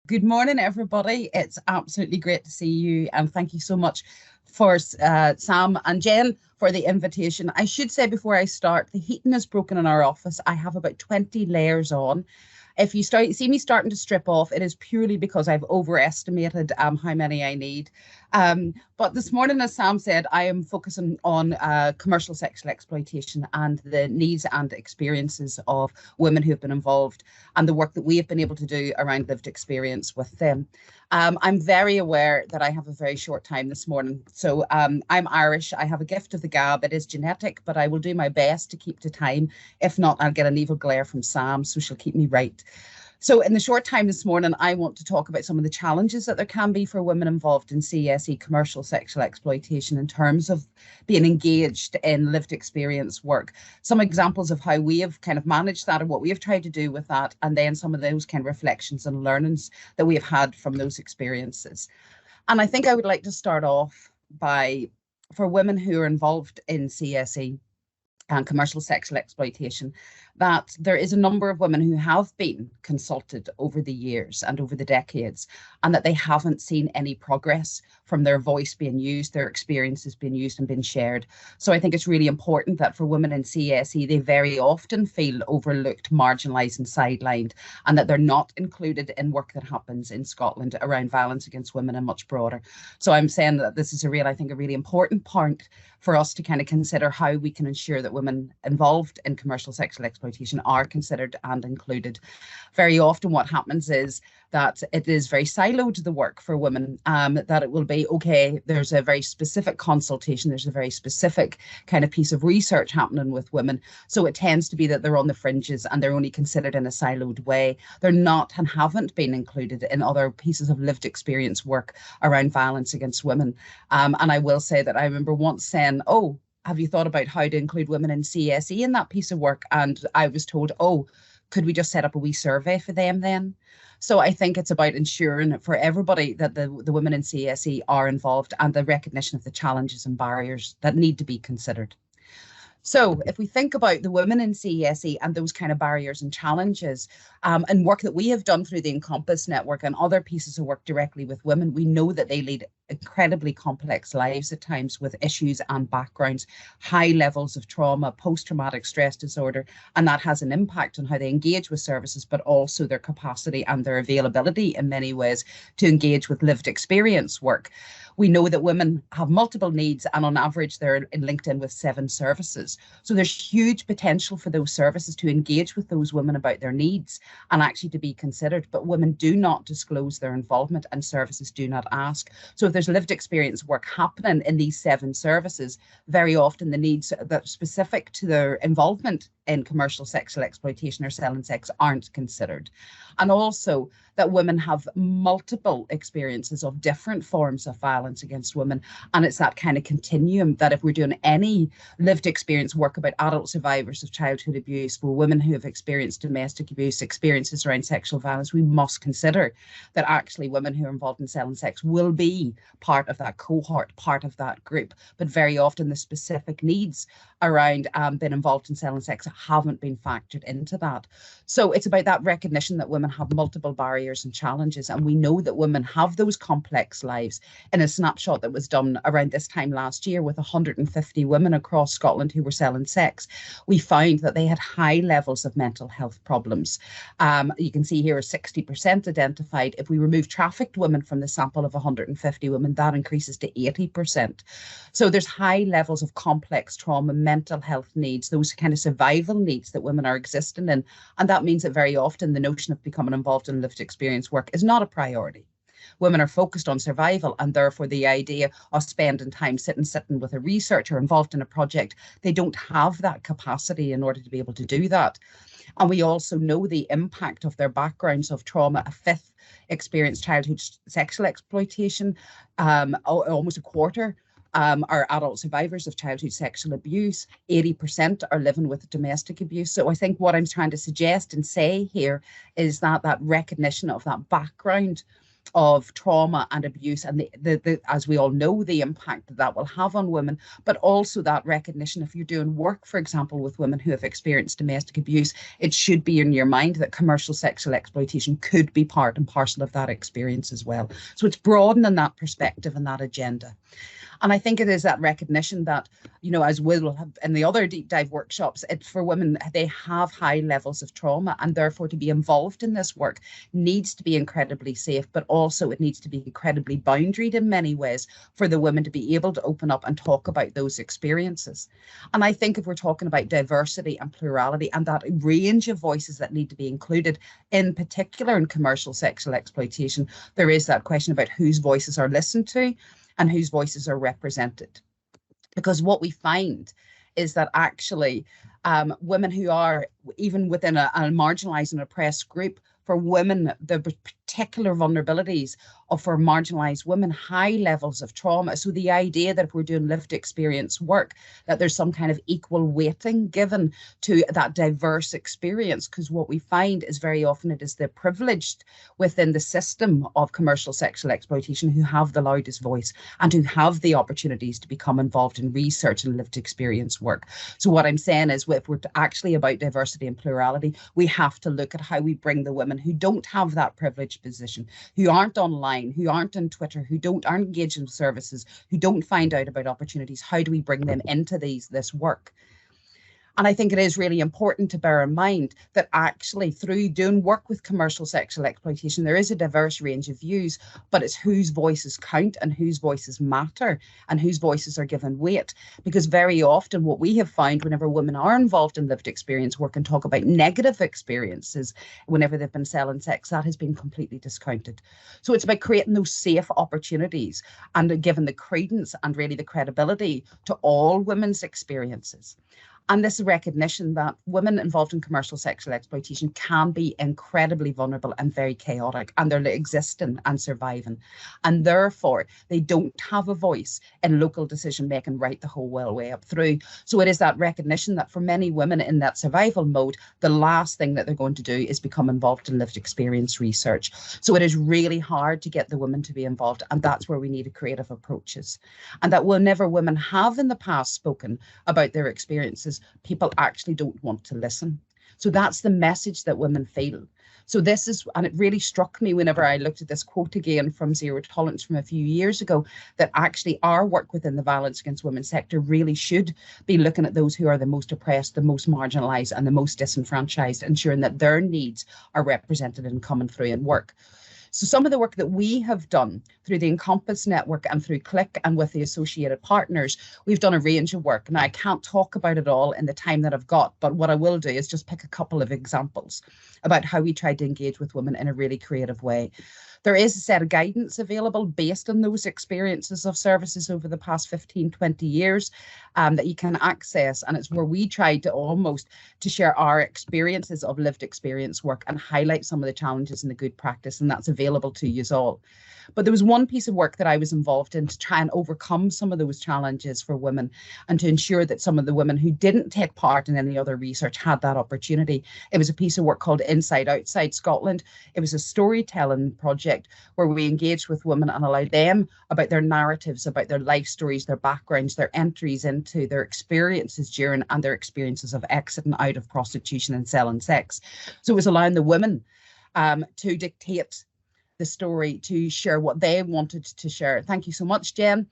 Good morning, everybody. It's absolutely great to see you, and thank you so much for Sam and Jen for the invitation. I should say before I start, the heating is broken in our office. I have about 20 layers on. If you see me starting to strip off, it is purely because I've overestimated how many I need. But this morning, as Sam said, I am focusing on commercial sexual exploitation and the needs and experiences of women who have been involved and the work that we have been able to do around lived experience with them. I'm very aware that I have a very short time this morning. So I'm Irish. I have a gift of the gab. It is genetic, but I will do my best to keep to time. If not, I'll get an evil glare from Sam, so she'll keep me right. So in the short time this morning, I want to talk about some of the challenges that there can be for women involved in CSE, commercial sexual exploitation, in terms of being engaged in lived experience work. Some examples of how we have kind of managed that and what we have tried to do with that, and then some of those kind of reflections and learnings that we have had from those experiences. And I think I would like to start off by, for women who are involved in CSE and commercial sexual exploitation, that there is a number of women who have been consulted over the years and over the decades, and that they haven't seen any progress from their voice being used, their experiences being used and being shared. So I think it's really important that for women in CSE, they very often feel overlooked, marginalised and sidelined, and that they're not included in work that happens in Scotland around violence against women and much broader. So I'm saying that this is I think a really important point for us to kind of consider how we can ensure that women involved in commercial sexual exploitation are considered and included. Very often what happens is that it is very siloed, the work for women, that it will be, okay, there's a very specific consultation, there's a very specific kind of piece of research happening with women. So it tends to be that they're on the fringes and they're only considered in a siloed way. They're not and haven't been included in other pieces of lived experience work around violence against women. And I will say that I remember once saying, oh, have you thought about how to include women in CSE in that piece of work? And I was told, oh, could we just set up a wee survey for them then? So I think it's about ensuring for everybody that the women in CSE are involved and the recognition of the challenges and barriers that need to be considered. So if we think about the women in CSE and those kind of barriers and challenges, and work that we have done through the Encompass Network and other pieces of work directly with women, we know that they lead incredibly complex lives at times with issues and backgrounds, high levels of trauma, post-traumatic stress disorder, and that has an impact on how they engage with services, but also their capacity and their availability in many ways to engage with lived experience work. We know that women have multiple needs, and on average, they're linked in with 7 services. So there's huge potential for those services to engage with those women about their needs and actually to be considered. But women do not disclose their involvement and services do not ask. So if there's lived experience work happening in these 7 services, very often the needs that are specific to their involvement in commercial sexual exploitation or selling sex aren't considered. And also that women have multiple experiences of different forms of violence against women. And it's that kind of continuum that if we're doing any lived experience work about adult survivors of childhood abuse, for women who have experienced domestic abuse, experiences around sexual violence, we must consider that actually women who are involved in selling sex will be part of that cohort, part of that group. But very often the specific needs around being involved in selling sex haven't been factored into that. So it's about that recognition that women have multiple barriers and challenges. And we know that women have those complex lives. In a snapshot that was done around this time last year with 150 women across Scotland who were selling sex, we found that they had high levels of mental health problems. You can see here 60% identified. If we remove trafficked women from the sample of 150 women, that increases to 80%. So there's high levels of complex trauma, mental health needs, those kind of survival needs that women are existing in. And that means that very often the notion of becoming involved in lived experience work is not a priority. Women are focused on survival, and therefore the idea of spending time sitting with a researcher involved in a project, they don't have that capacity in order to be able to do that. And we also know the impact of their backgrounds of trauma. A fifth experienced childhood sexual exploitation, almost a quarter are adult survivors of childhood sexual abuse. 80% are living with domestic abuse. So I think what I'm trying to suggest and say here is that that recognition of that background of trauma and abuse, and as we all know, the impact that that will have on women, but also that recognition. If you're doing work, for example, with women who have experienced domestic abuse, it should be in your mind that commercial sexual exploitation could be part and parcel of that experience as well. So it's broadening that perspective and that agenda. And I think it is that recognition that, you know, as we'll have in the other deep dive workshops, it's for women, they have high levels of trauma, and therefore to be involved in this work needs to be incredibly safe, but also it needs to be incredibly boundaried in many ways for the women to be able to open up and talk about those experiences. And I think if we're talking about diversity and plurality and that range of voices that need to be included, in particular in commercial sexual exploitation, there is that question about whose voices are listened to and whose voices are represented. Because what we find is that actually women who are even within a marginalized and oppressed group, for women, the particular vulnerabilities of for marginalized women, high levels of trauma. So the idea that if we're doing lived experience work, that there's some kind of equal weighting given to that diverse experience, because what we find is very often it is the privileged within the system of commercial sexual exploitation who have the loudest voice and who have the opportunities to become involved in research and lived experience work. So what I'm saying is, if we're actually about diversity and plurality, we have to look at how we bring the women who don't have that privileged position, who aren't online, who aren't on Twitter, who aren't engaged in services, who don't find out about opportunities. How do we bring them into this work? And I think it is really important to bear in mind that actually through doing work with commercial sexual exploitation, there is a diverse range of views, but it's whose voices count and whose voices matter and whose voices are given weight. Because very often what we have found whenever women are involved in lived experience work and talk about negative experiences, whenever they've been selling sex, that has been completely discounted. So it's about creating those safe opportunities and giving the credence and really the credibility to all women's experiences. And this recognition that women involved in commercial sexual exploitation can be incredibly vulnerable and very chaotic, and they're existing and surviving. And therefore, they don't have a voice in local decision making right the whole way up through. So it is that recognition that for many women in that survival mode, the last thing that they're going to do is become involved in lived experience research. So it is really hard to get the women to be involved. And that's where we need creative approaches. And that whenever women have in the past spoken about their experiences, people actually don't want to listen. So that's the message that women feel. So this is, and it really struck me whenever I looked at this quote again from Zero Tolerance from a few years ago, that actually our work within the violence against women sector really should be looking at those who are the most oppressed, the most marginalized and the most disenfranchised, ensuring that their needs are represented and coming through in work. So some of the work that we have done through the Encompass Network and through CLIC and with the associated partners, we've done a range of work. Now, I can't talk about it all in the time that I've got, but what I will do is just pick a couple of examples about how we tried to engage with women in a really creative way. There is a set of guidance available based on those experiences of services over the past 15, 20 years that you can access. And it's where we tried to almost to share our experiences of lived experience work and highlight some of the challenges and the good practice. And that's available to you all. But there was one piece of work that I was involved in to try and overcome some of those challenges for women and to ensure that some of the women who didn't take part in any other research had that opportunity. It was a piece of work called Inside Outside Scotland. It was a storytelling project where we engaged with women and allowed them about their narratives, about their life stories, their backgrounds, their entries into their experiences during and their experiences of exiting out of prostitution and selling sex. So it was allowing the women to dictate the story, to share what they wanted to share. Thank you so much, Jen.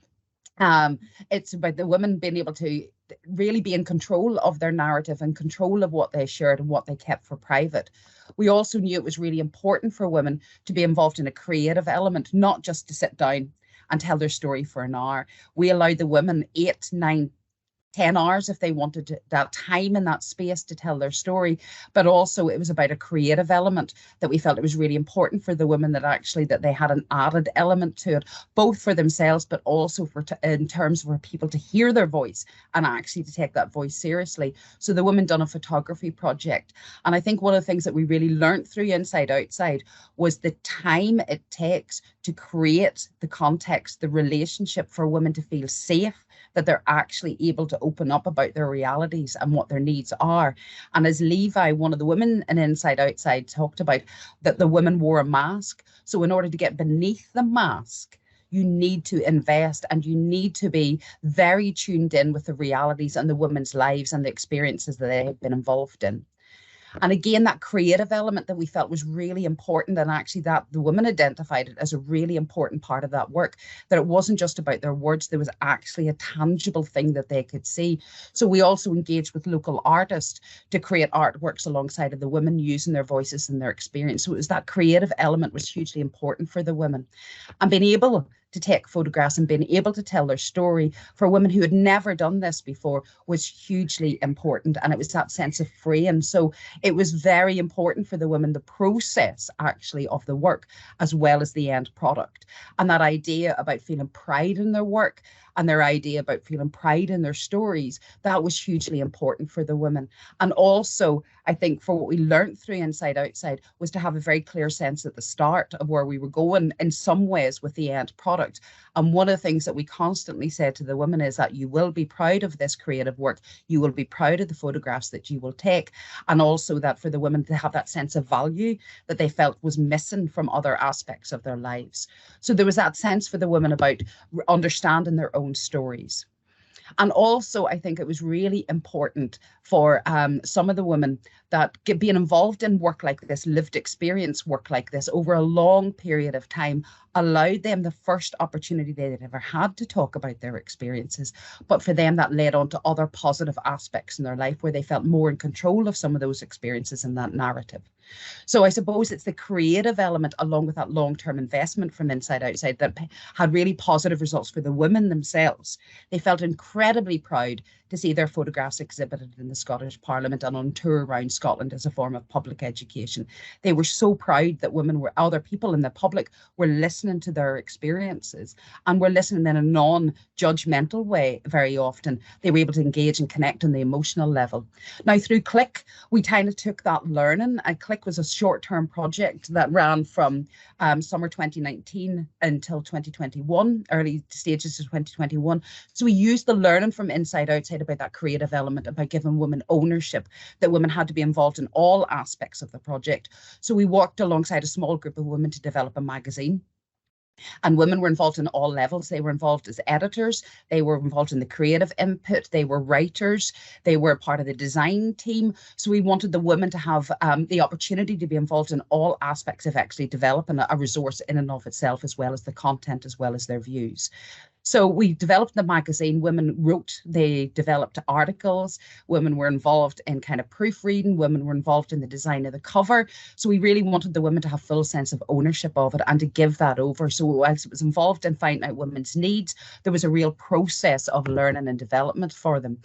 It's about the women being able to really be in control of their narrative and control of what they shared and what they kept for private. We also knew it was really important for women to be involved in a creative element, not just to sit down and tell their story for an hour. We allowed the women 8, 9, 10 hours if they wanted that time in that space to tell their story. But also it was about a creative element that we felt it was really important for the women that actually that they had an added element to it, both for themselves, but also for in terms for people to hear their voice and actually to take that voice seriously. So the women done a photography project. And I think one of the things that we really learned through Inside Outside was the time it takes to create the context, the relationship for women to feel safe, that they're actually able to open up about their realities and what their needs are. And as Levi, one of the women in Inside Outside, talked about, that the women wore a mask. So in order to get beneath the mask, you need to invest and you need to be very tuned in with the realities and the women's lives and the experiences that they have been involved in. And again, that creative element that we felt was really important, and actually that the women identified it as a really important part of that work, that it wasn't just about their words, there was actually a tangible thing that they could see. So we also engaged with local artists to create artworks alongside of the women using their voices and their experience. So it was that creative element was hugely important for the women. And being able to take photographs and being able to tell their story for women who had never done this before was hugely important. And it was that sense of freeing. So it was very important for the women, the process actually of the work, as well as the end product. And that idea about feeling pride in their work and their idea about feeling pride in their stories, that was hugely important for the women. And also, I think for what we learned through Inside Outside was to have a very clear sense at the start of where we were going in some ways with the end product. And one of the things that we constantly said to the women is that you will be proud of this creative work. You will be proud of the photographs that you will take. And also that for the women to have that sense of value that they felt was missing from other aspects of their lives. So there was that sense for the women about understanding their own stories. And also, I think it was really important for some of the women that being involved in work like this, lived experience work like this over a long period of time, allowed them the first opportunity they'd ever had to talk about their experiences. But for them, that led on to other positive aspects in their life where they felt more in control of some of those experiences in that narrative. So I suppose it's the creative element along with that long-term investment from Inside Outside that had really positive results for the women themselves. They felt incredibly proud to see their photographs exhibited in the Scottish Parliament and on tour around Scotland as a form of public education. They were so proud that other people in the public were listening to their experiences and were listening in a non-judgmental way very often. They were able to engage and connect on the emotional level. Now through Click, we kind of took that learning, and Click was a short-term project that ran from summer 2019 until 2021, early stages of 2021. So we used the learning from Inside Outside about that creative element, about giving women ownership, that women had to be involved in all aspects of the project. So we worked alongside a small group of women to develop a magazine. And women were involved in all levels. They were involved as editors. They were involved in the creative input. They were writers. They were part of the design team. So we wanted the women to have the opportunity to be involved in all aspects of actually developing a resource in and of itself, as well as the content, as well as their views. So we developed the magazine. Women wrote, they developed articles. Women were involved in kind of proofreading. Women were involved in the design of the cover. So we really wanted the women to have full sense of ownership of it and to give that over. So whilst it was involved in finding out women's needs, there was a real process of learning and development for them.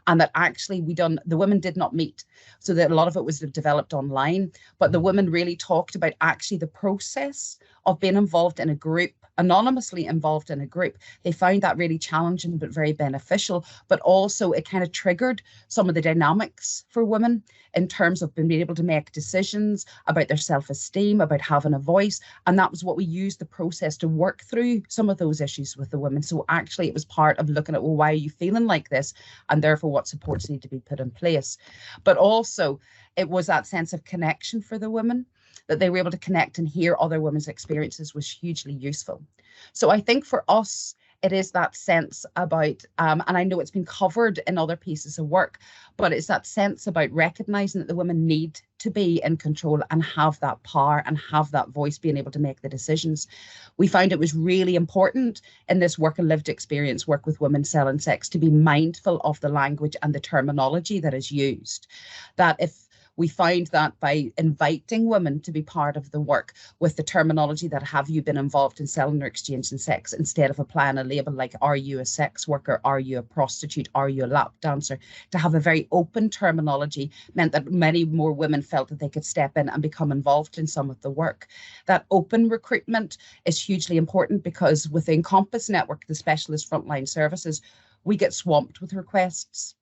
And that actually the women did not meet. So that a lot of it was developed online, but the women really talked about actually the process of being involved in a group, anonymously involved in a group. They found that really challenging, but very beneficial. But also it kind of triggered some of the dynamics for women in terms of being able to make decisions about their self-esteem, about having a voice. And that was what we used the process to work through some of those issues with the women. So actually it was part of looking at, well, why are you feeling like this? And therefore what supports need to be put in place. But also it was that sense of connection for the women, that they were able to connect and hear other women's experiences was hugely useful. So I think for us, it is that sense about, and I know it's been covered in other pieces of work, but it's that sense about recognizing that the women need to be in control and have that power and have that voice, being able to make the decisions. We found it was really important in this work and lived experience work with women, selling sex, to be mindful of the language and the terminology that is used. That if we found that by inviting women to be part of the work with the terminology that have you been involved in selling or exchanging sex, instead of applying a label like, are you a sex worker? Are you a prostitute? Are you a lap dancer? To have a very open terminology meant that many more women felt that they could step in and become involved in some of the work. That open recruitment is hugely important because within Compass Network, the specialist frontline services, we get swamped with requests.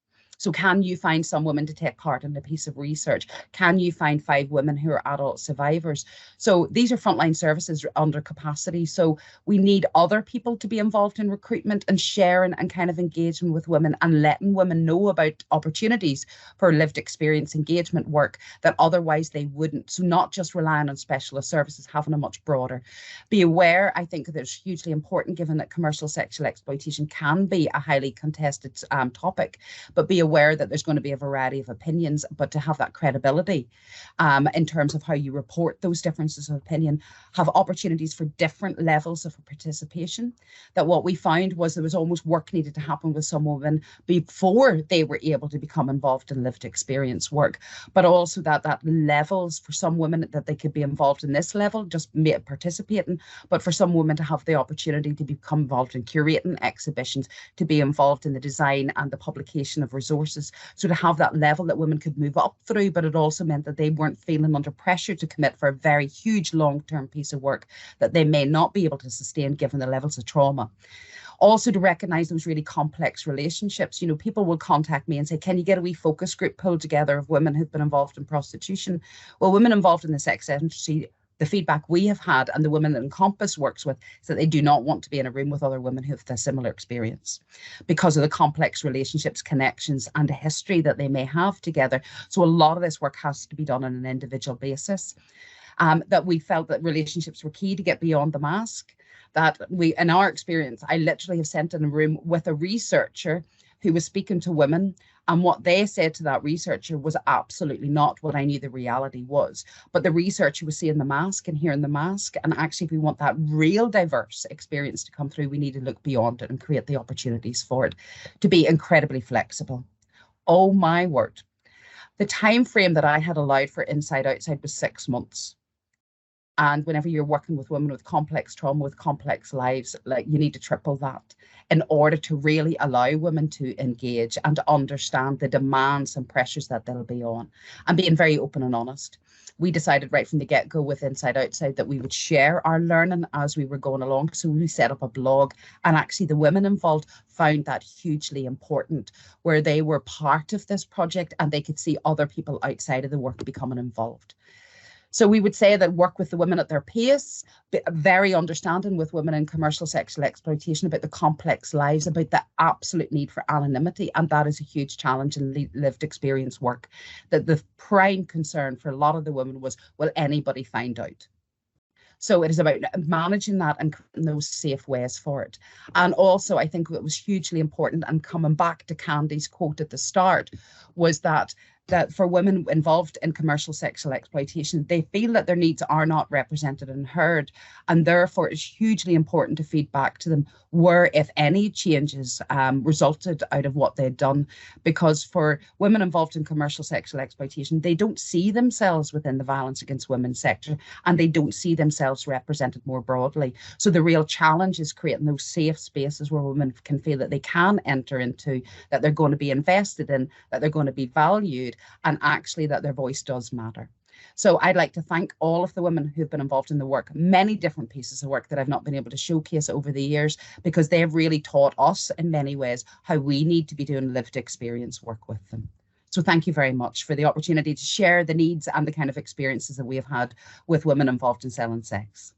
So can you find some women to take part in a piece of research? Can you find 5 women who are adult survivors? So these are frontline services under capacity. So we need other people to be involved in recruitment and sharing and kind of engaging with women and letting women know about opportunities for lived experience engagement work that otherwise they wouldn't. So not just relying on specialist services, having a much broader. Be aware, I think that it's hugely important given that commercial sexual exploitation can be a highly contested topic, but be aware that there's going to be a variety of opinions, but to have that credibility in terms of how you report those differences of opinion, have opportunities for different levels of participation. That what we found was there was almost work needed to happen with some women before they were able to become involved in lived experience work, but also that levels for some women that they could be involved in this level, just participating, but for some women to have the opportunity to become involved in curating exhibitions, to be involved in the design and the publication of resources. So to have that level that women could move up through, but it also meant that they weren't feeling under pressure to commit for a very huge long-term piece of work that they may not be able to sustain given the levels of trauma. Also to recognize those really complex relationships. You know, people will contact me and say, can you get a wee focus group pulled together of women who've been involved in prostitution? Well, women involved in the sex industry, the feedback we have had and the women that Encompass works with is that they do not want to be in a room with other women who have a similar experience because of the complex relationships, connections, and a history that they may have together. So a lot of this work has to be done on an individual basis. That we felt that relationships were key to get beyond the mask. That we, in our experience, I literally have sent in a room with a researcher who was speaking to women, and what they said to that researcher was absolutely not what I knew the reality was. But the researcher was seeing the mask and hearing the mask, and actually if we want that real diverse experience to come through, we need to look beyond it and create the opportunities for it to be incredibly flexible. Oh my word. The time frame that I had allowed for inside outside was 6 months. And whenever you're working with women with complex trauma, with complex lives, like you need to triple that in order to really allow women to engage and to understand the demands and pressures that they'll be on, and being very open and honest. We decided right from the get-go with Inside Outside that we would share our learning as we were going along. So we set up a blog, and actually the women involved found that hugely important, where they were part of this project and they could see other people outside of the work becoming involved. So we would say that work with the women at their pace, very understanding with women in commercial sexual exploitation about the complex lives, about the absolute need for anonymity. And that is a huge challenge in lived experience work. That the prime concern for a lot of the women was, will anybody find out? So it is about managing that and creating those safe ways for it. And also, I think what was hugely important, and coming back to Candy's quote at the start, was that for women involved in commercial sexual exploitation, they feel that their needs are not represented and heard. And therefore, it's hugely important to feed back to them where, if any, changes resulted out of what they'd done. Because for women involved in commercial sexual exploitation, they don't see themselves within the violence against women sector, and they don't see themselves represented more broadly. So the real challenge is creating those safe spaces where women can feel that they can enter into, that they're going to be invested in, that they're going to be valued, and actually that their voice does matter. So I'd like to thank all of the women who've been involved in the work, many different pieces of work that I've not been able to showcase over the years, because they have really taught us in many ways how we need to be doing lived experience work with them. So thank you very much for the opportunity to share the needs and the kind of experiences that we have had with women involved in selling sex.